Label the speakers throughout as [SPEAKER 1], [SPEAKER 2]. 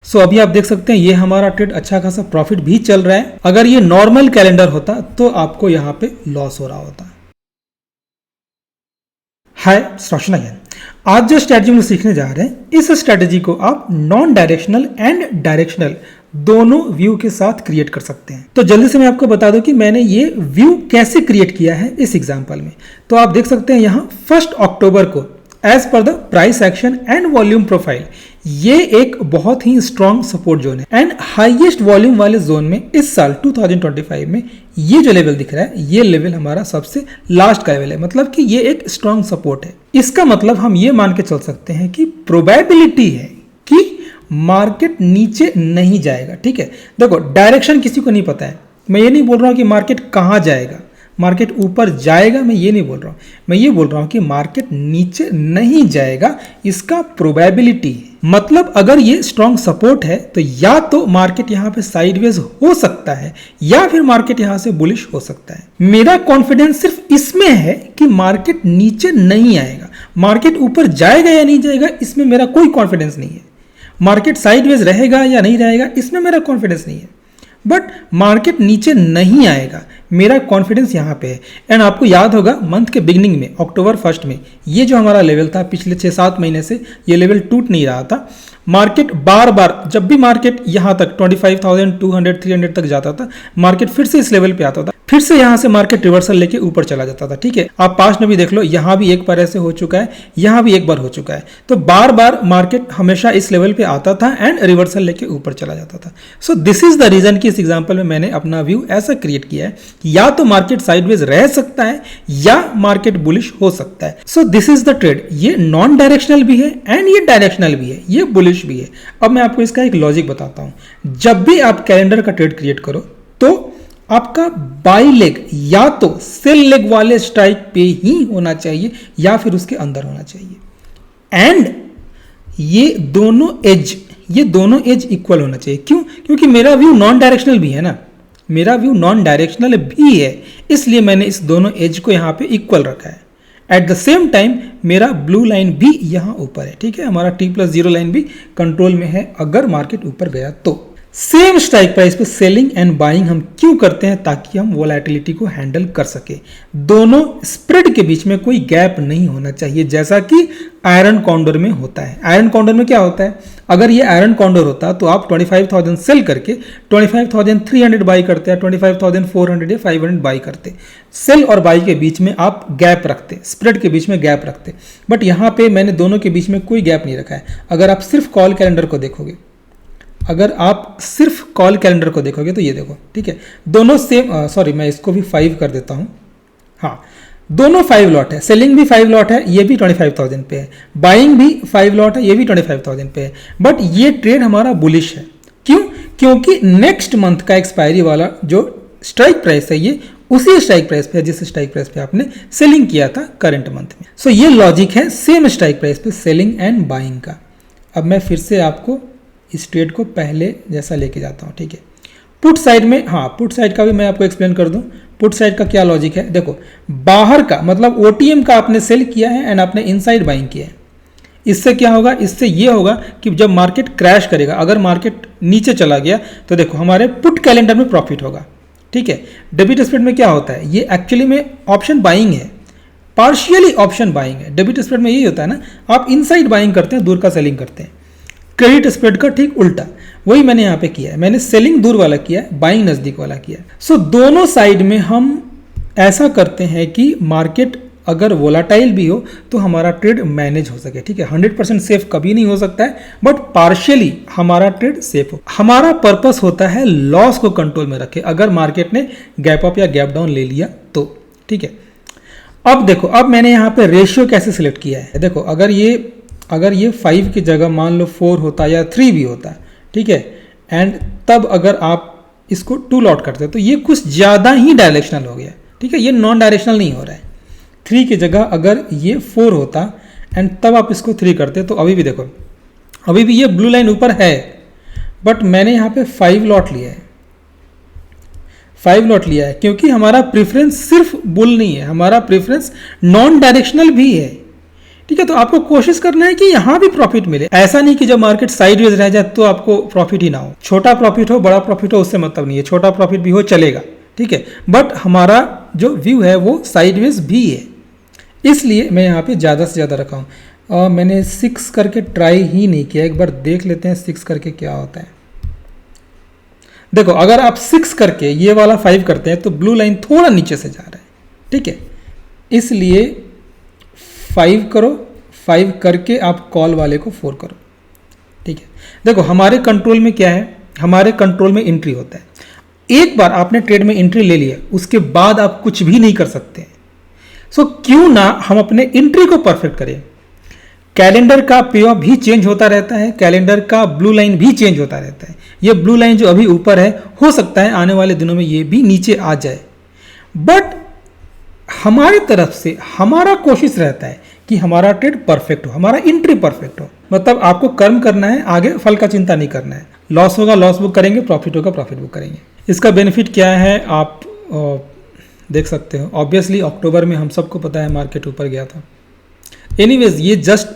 [SPEAKER 1] सो अभी आप देख सकते हैं ये हमारा ट्रेड अच्छा खासा प्रॉफिट भी चल रहा है। अगर ये नॉर्मल कैलेंडर होता तो आपको यहाँ पे लॉस हो रहा होता। हाय, रोशन अगेन। आज जो स्ट्रेटजी हम सीखने जा रहे हैं, इस स्ट्रेटजी को आप नॉन डायरेक्शनल एंड डायरेक्शनल दोनों व्यू के साथ क्रिएट कर सकते हैं। तो जल्दी से मैं आपको बता दूं कि मैंने ये व्यू कैसे क्रिएट किया है इस एग्जांपल में। तो आप देख सकते हैं यहाँ 1 अक्टूबर को as per the price action and volume profile, ये एक बहुत ही स्ट्रॉन्ग सपोर्ट जोन है एंड हाईएस्ट वॉल्यूम वाले जोन में इस साल 2025 में ये जो लेवल दिख रहा है, ये लेवल हमारा सबसे लास्ट का लेवल है। मतलब कि ये एक स्ट्रॉन्ग सपोर्ट है। इसका मतलब हम ये मान के चल सकते हैं कि प्रोबेबिलिटी है कि मार्केट नीचे नहीं जाएगा। ठीक है, देखो डायरेक्शन किसी को नहीं पता है। मैं ये नहीं बोल रहा हूं कि मार्केट कहां जाएगा, मार्केट ऊपर जाएगा, मैं ये नहीं बोल रहा हूं। मैं ये बोल रहा हूं कि मार्केट नीचे नहीं जाएगा, इसका प्रोबेबिलिटी है। मतलब अगर ये स्ट्रॉन्ग सपोर्ट है तो या तो मार्केट यहां पे साइडवेज हो सकता है या फिर मार्केट यहां से बुलिश हो सकता है। मेरा कॉन्फिडेंस सिर्फ इसमें है कि मार्केट नीचे नहीं आएगा। मार्केट ऊपर जाएगा या नहीं जाएगा, इसमें मेरा कोई कॉन्फिडेंस नहीं है। मार्केट साइडवेज रहेगा या नहीं रहेगा, इसमें मेरा कॉन्फिडेंस नहीं है। बट मार्केट नीचे नहीं आएगा, मेरा कॉन्फिडेंस यहाँ पे है। एंड आपको याद होगा मंथ के बिगनिंग में, अक्टूबर 1 में, ये जो हमारा लेवल था पिछले 6-7 महीने से ये लेवल टूट नहीं रहा था। मार्केट बार बार जब भी मार्केट यहाँ तक 25,200-300 तक जाता था, मार्केट फिर से इस लेवल पे आता था, फिर से यहाँ से मार्केट रिवर्सल लेके ऊपर चला जाता था। ठीक है, आप पास्ट में भी देख लो, यहाँ भी एक बार ऐसे हो चुका है, यहाँ भी एक बार हो चुका है। तो बार बार मार्केट हमेशा इस लेवल पे आता था एंड रिवर्सल लेके ऊपर चला जाता था। So this is the reason कि इस एग्जाम्पल में मैंने अपना व्यू ऐसा क्रिएट किया है कि या तो मार्केट साइडवेज रह सकता है या मार्केट बुलिश हो सकता है। सो दिस इज द ट्रेड। ये नॉन डायरेक्शनल भी है एंड ये डायरेक्शनल भी है, ये बुलिश भी है। अब मैं आपको इसका एक लॉजिक बताता हूं। जब भी आप कैलेंडर का ट्रेड क्रिएट करो तो आपका बाई लेग या तो सेल लेग वाले स्ट्राइक पे ही होना चाहिए या फिर उसके अंदर होना चाहिए। एंड ये दोनों एज इक्वल होना चाहिए। क्यों? क्योंकि मेरा व्यू नॉन डायरेक्शनल भी है ना, मेरा व्यू नॉन डायरेक्शनल भी है, इसलिए मैंने इस दोनों एज को यहां पे इक्वल रखा है। एट द सेम टाइम मेरा ब्लू लाइन भी यहां ऊपर है। ठीक है, हमारा T+0 लाइन भी कंट्रोल में है अगर मार्केट ऊपर गया तो। सेम स्ट्राइक प्राइस पे सेलिंग एंड बाइंग हम क्यों करते हैं? ताकि हम वोलेटिलिटी को हैंडल कर सके। दोनों स्प्रेड के बीच में कोई गैप नहीं होना चाहिए, जैसा कि आयरन कॉन्डोर में होता है। आयरन कॉन्डोर में क्या होता है? अगर ये आयरन कॉन्डोर होता तो आप 25,000 सेल करके 25,300 बाई करते हैं, 25,400 या 500 बाई करते। सेल और बाई के बीच में आप गैप रखते, स्प्रेड के बीच में गैप रखते। बट यहाँ पे मैंने दोनों के बीच में कोई गैप नहीं रखा है। अगर आप सिर्फ कॉल कैलेंडर को देखोगे, तो ये देखो, ठीक है, दोनों सेम। सॉरी, मैं इसको भी 5 कर देता हूं। हाँ, दोनों 5 लॉट है, सेलिंग भी 5 लॉट है, ये भी 25,000 पे है, बाइंग भी 5 लॉट है, ये भी 25,000 पे है। बट ये ट्रेड हमारा बुलिश है। क्यों? क्योंकि नेक्स्ट मंथ का एक्सपायरी वाला जो स्ट्राइक प्राइस है, ये उसी स्ट्राइक प्राइस पे है जिस स्ट्राइक प्राइस पे आपने सेलिंग किया था करंट मंथ में। सो ये लॉजिक है सेम स्ट्राइक प्राइस पे सेलिंग एंड बाइंग का। अब मैं फिर से आपको इस ट्रेड को पहले जैसा लेके जाता हूं। ठीक है, पुट साइड में, हाँ, पुट साइड का भी मैं आपको एक्सप्लेन कर दूं। पुट साइड का क्या लॉजिक है? देखो, बाहर का मतलब ओटीएम का आपने सेल किया है एंड आपने इनसाइड बाइंग किया है। इससे क्या होगा? इससे ये होगा कि जब मार्केट क्रैश करेगा, अगर मार्केट नीचे चला गया तो देखो हमारे पुट कैलेंडर में प्रॉफिट होगा। ठीक है, डेबिट स्प्रेड में क्या होता है? ये एक्चुअली में ऑप्शन बाइंग है, पार्शियली ऑप्शन बाइंग है। डेबिट स्प्रेड में यही होता है ना, आप इनसाइड बाइंग करते हैं, दूर का सेलिंग करते हैं। क्रेडिट स्प्रेड का ठीक उल्टा, वही मैंने यहाँ पे किया है। मैंने सेलिंग दूर वाला किया है, बाइंग नजदीक वाला किया है। सो दोनों साइड में हम ऐसा करते हैं कि मार्केट अगर वोलाटाइल भी हो तो हमारा ट्रेड मैनेज हो सके। ठीक है, 100% सेफ कभी नहीं हो सकता है, बट पार्शियली हमारा ट्रेड सेफ हो। हमारा पर्पस होता है लॉस को कंट्रोल में रखे, अगर मार्केट ने गैप अप या गैप डाउन ले लिया तो। ठीक है, अब देखो, अब मैंने यहाँ पे रेशियो कैसे सिलेक्ट किया है। देखो, अगर ये 5 की जगह मान लो 4 होता या 3 भी होता, ठीक है, एंड तब अगर आप इसको 2 लॉट करते तो ये कुछ ज़्यादा ही डायरेक्शनल हो गया। ठीक है, ये नॉन डायरेक्शनल नहीं हो रहा है। 3 की जगह अगर ये 4 होता एंड तब आप इसको 3 करते तो अभी भी देखो, अभी भी ये ब्लू लाइन ऊपर है, बट मैंने यहाँ पे 5 लॉट लिया है। 5 लॉट लिया है क्योंकि हमारा प्रेफरेंस सिर्फ बुल नहीं है, हमारा प्रेफरेंस नॉन डायरेक्शनल भी है। ठीक है। तो आपको कोशिश करना है कि यहाँ भी प्रॉफिट मिले, ऐसा नहीं कि जब मार्केट साइडवेज रह जाए तो आपको प्रॉफिट ही ना हो। छोटा प्रॉफिट हो बड़ा प्रॉफिट हो उससे मतलब नहीं है, छोटा प्रॉफिट भी हो चलेगा, ठीक है, बट हमारा जो व्यू है वो साइडवेज भी है, इसलिए मैं यहाँ पे ज़्यादा से ज़्यादा रखा हूँ। मैंने 6 करके ट्राई ही नहीं किया, एक बार देख लेते हैं 6 करके क्या होता है। देखो अगर आप 6 करके ये वाला 5 करते हैं तो ब्लू लाइन थोड़ा नीचे से जा रहा है, ठीक है, इसलिए 5 करो, 5 करके आप कॉल वाले को 4 करो, ठीक है। देखो हमारे कंट्रोल में क्या है, हमारे कंट्रोल में एंट्री होता है। एक बार आपने ट्रेड में एंट्री ले लिया उसके बाद आप कुछ भी नहीं कर सकते। सो क्यों ना हम अपने एंट्री को परफेक्ट करें। कैलेंडर का पे ऑफ भी चेंज होता रहता है, कैलेंडर का ब्लू लाइन भी चेंज होता रहता है। ये ब्लू लाइन जो अभी ऊपर है हो सकता है आने वाले दिनों में ये भी नीचे आ जाए, बट हमारी तरफ से हमारा कोशिश रहता है कि हमारा ट्रेड परफेक्ट हो, हमारा एंट्री परफेक्ट हो। मतलब आपको कर्म करना है, आगे फल का चिंता नहीं करना है। लॉस होगा लॉस बुक करेंगे, प्रॉफिट होगा प्रॉफिट बुक करेंगे। इसका बेनिफिट क्या है आप देख सकते हो। ऑब्वियसली अक्टूबर में हम सबको पता है मार्केट ऊपर गया था। एनीवेज ये जस्ट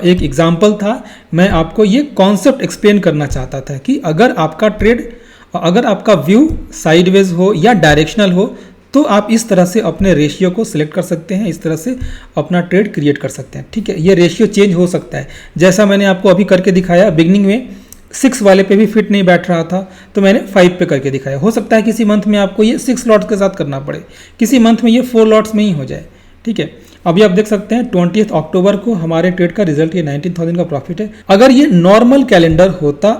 [SPEAKER 1] एक एग्जांपल था, मैं आपको ये कॉन्सेप्ट एक्सप्लेन करना चाहता था कि अगर आपका ट्रेड, अगर आपका व्यू साइडवेज हो या डायरेक्शनल हो तो आप इस तरह से अपने रेशियो को सिलेक्ट कर सकते हैं, इस तरह से अपना ट्रेड क्रिएट कर सकते हैं, ठीक है। ये रेशियो चेंज हो सकता है, जैसा मैंने आपको अभी करके दिखाया। बिगनिंग में 6 वाले पे भी फिट नहीं बैठ रहा था तो मैंने 5 पे करके दिखाया। हो सकता है किसी मंथ में आपको ये 6 लॉट्स के साथ करना पड़े, किसी मंथ में ये 4 लॉट्स में ही हो जाए, ठीक है। अभी आप देख सकते हैं 20 अक्टूबर को हमारे ट्रेड का रिजल्ट ये 19,000 का प्रॉफिट है। अगर ये नॉर्मल कैलेंडर होता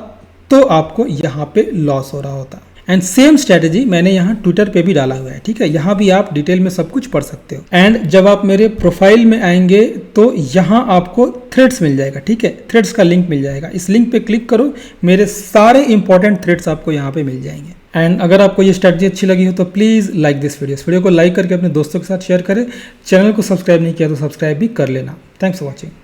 [SPEAKER 1] तो आपको यहाँ पे लॉस हो रहा होता। एंड सेम स्ट्रेटेजी मैंने यहाँ ट्विटर पे भी डाला हुआ है, ठीक है। यहाँ भी आप डिटेल में सब कुछ पढ़ सकते हो। एंड जब आप मेरे प्रोफाइल में आएंगे तो यहाँ आपको थ्रेड्स मिल जाएगा, ठीक है, थ्रेड्स का लिंक मिल जाएगा। इस लिंक पे क्लिक करो, मेरे सारे इंपॉर्टेंट थ्रेड्स आपको यहाँ पे मिल जाएंगे। एंड अगर आपको ये स्ट्रेटजी अच्छी लगी हो तो प्लीज़ लाइक दिस वीडियो। इस वीडियो को लाइक करके अपने दोस्तों के साथ शेयर करें। चैनल को सब्सक्राइब नहीं किया तो सब्सक्राइब भी कर लेना। Thanks for watching.